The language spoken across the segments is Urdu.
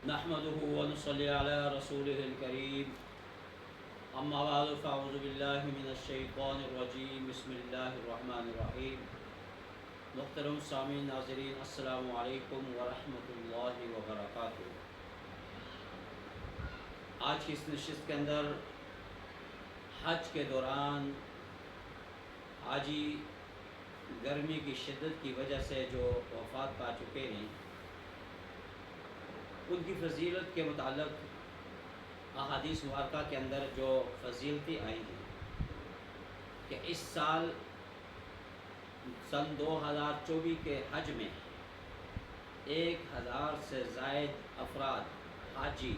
نحمده ونصلي على رسوله الكريم اما بعد فاعوذ بالله من الشیطان الرجیم بسم اللہ الرحمن الرحیم محترم سامعین ناظرین السلام علیکم ورحمۃ اللہ وبرکاتہ۔ آج کی اس نشست کے اندر حج کے دوران حاجی گرمی کی شدت کی وجہ سے جو وفات پا چکے ہیں ان کی فضیلت کے متعلق احادیث مبارکہ کے اندر جو فضیلتیں آئی ہیں کہ اس سال سن 2024 کے حج میں 1000 سے زائد افراد حاجی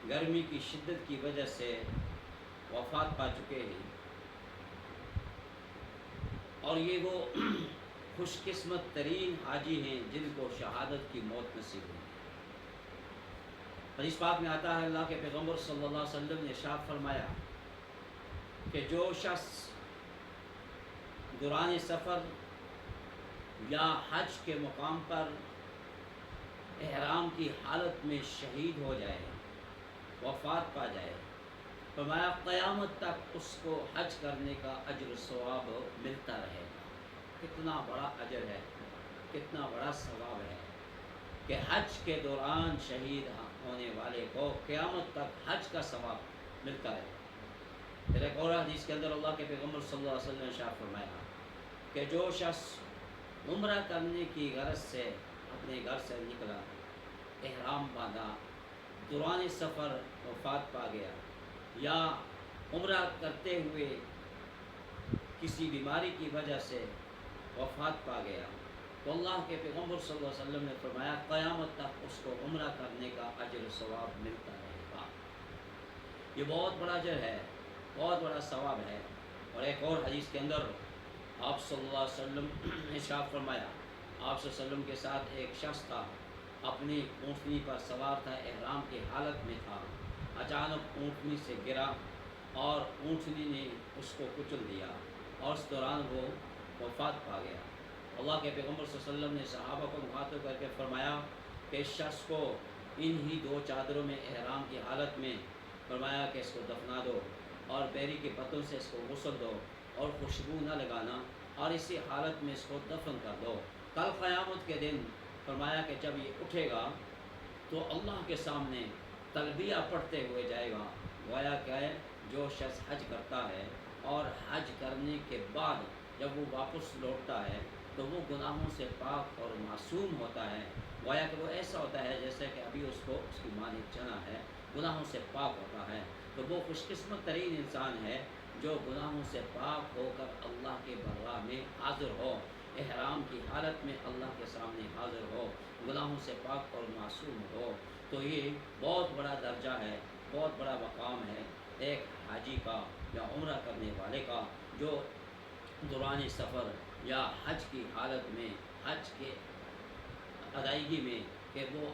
گرمی کی شدت کی وجہ سے وفات پا چکے ہیں، اور یہ وہ خوش قسمت ترین حاجی ہیں جن کو شہادت کی موت نصیب ہوئی۔ حدیث پاک میں آتا ہے اللہ کے پیغمبر صلی اللہ علیہ وسلم نے ارشاد فرمایا کہ جو شخص دوران سفر یا حج کے مقام پر احرام کی حالت میں شہید ہو جائے، وفات پا جائے، فرمایا قیامت تک اس کو حج کرنے کا اجر و ثواب ملتا رہے گا۔ کتنا بڑا اجر ہے، کتنا بڑا ثواب ہے کہ حج کے دوران شہید ہونے والے کو قیامت تک حج کا ثواب ملتا ہے۔ پھر ایک اور حدیث کے اندر اللہ کے پیغمبر صلی اللہ علیہ وسلم نے ارشاد فرمایا کہ جو شخص عمرہ کرنے کی غرض سے اپنے گھر سے نکلا، احرام باندھا، دوران سفر وفات پا گیا، یا عمرہ کرتے ہوئے کسی بیماری کی وجہ سے وفات پا گیا، تو اللہ کے پیغمبر صلی اللہ علیہ وسلم نے فرمایا قیامت تک اس کو عمرہ کرنے کا اجر و ثواب ملتا رہے گا۔ یہ بہت بڑا اجر ہے، بہت بڑا ثواب ہے۔ اور ایک اور حدیث کے اندر آپ صلی اللہ علیہ وسلم نے ارشاد فرمایا، آپ صلی اللہ علیہ وسلم کے ساتھ ایک شخص تھا، اپنی اونٹنی پر سوار تھا، احرام کی حالت میں تھا، اچانک اونٹنی سے گرا اور اونٹنی نے اس کو کچل دیا اور اس دوران وہ وفات پا گیا۔ اللہ کے پیغمبر صلی اللہ علیہ وسلم نے صحابہ کو مخاطب کر کے فرمایا کہ اس شخص کو انہی 2 چادروں میں احرام کی حالت میں فرمایا کہ اس کو دفنا دو اور بیری کے پتوں سے اس کو غسل دو اور خوشبو نہ لگانا اور اسی حالت میں اس کو دفن کر دو۔ کل قیامت کے دن فرمایا کہ جب یہ اٹھے گا تو اللہ کے سامنے تلبیہ پڑھتے ہوئے جائے گا، گویا کہ جو شخص حج کرتا ہے اور حج کرنے کے بعد جب وہ واپس لوٹتا ہے تو وہ گناہوں سے پاک اور معصوم ہوتا ہے، گویا کہ وہ ایسا ہوتا ہے جیسے کہ ابھی اس کو اس کی ماں نے چنا ہے، گناہوں سے پاک ہوتا ہے۔ تو وہ خوش قسمت ترین انسان ہے جو گناہوں سے پاک ہو کر اللہ کے بارگاہ میں حاضر ہو، احرام کی حالت میں اللہ کے سامنے حاضر ہو، گناہوں سے پاک اور معصوم ہو۔ تو یہ بہت بڑا درجہ ہے، بہت بڑا مقام ہے ایک حاجی کا یا عمرہ کرنے والے کا، جو دوران سفر یا حج کی حالت میں، حج کے ادائیگی میں کہ وہ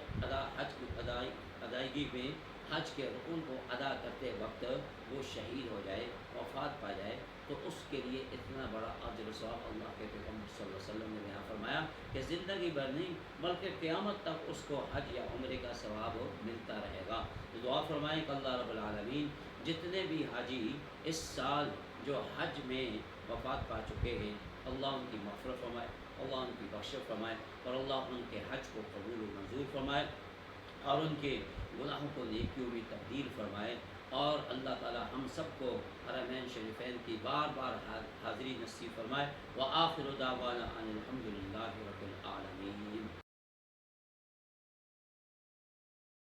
حج کی ادائیگی میں حج کے رکن کو ادا کرتے وقت وہ شہید ہو جائے، وفات پا جائے، تو اس کے لیے اتنا بڑا اجر و ثواب اللہ کے پیغمبر صلی اللہ علیہ وسلم نے بیان فرمایا کہ زندگی بھر نہیں بلکہ قیامت تک اس کو حج یا عمرے کا ثواب ملتا رہے گا۔ تو دعا فرمائیں کہ اللہ رب العالمین جتنے بھی حاجی اس سال جو حج میں وفات پا چکے ہیں، اللہ ان کی مغفرت فرمائے، اللہ ان کی بخشش فرمائے، اور اللہ ان کے حج کو قبول و منظور فرمائے، اور ان کے گناہوں کو نیکیوں میں تبدیل فرمائے، اور اللہ تعالی ہم سب کو حرمین شریفین کی بار بار حاضری نصیب فرمائے۔ وآخر دعوانا ان الحمد للہ رب العالمین۔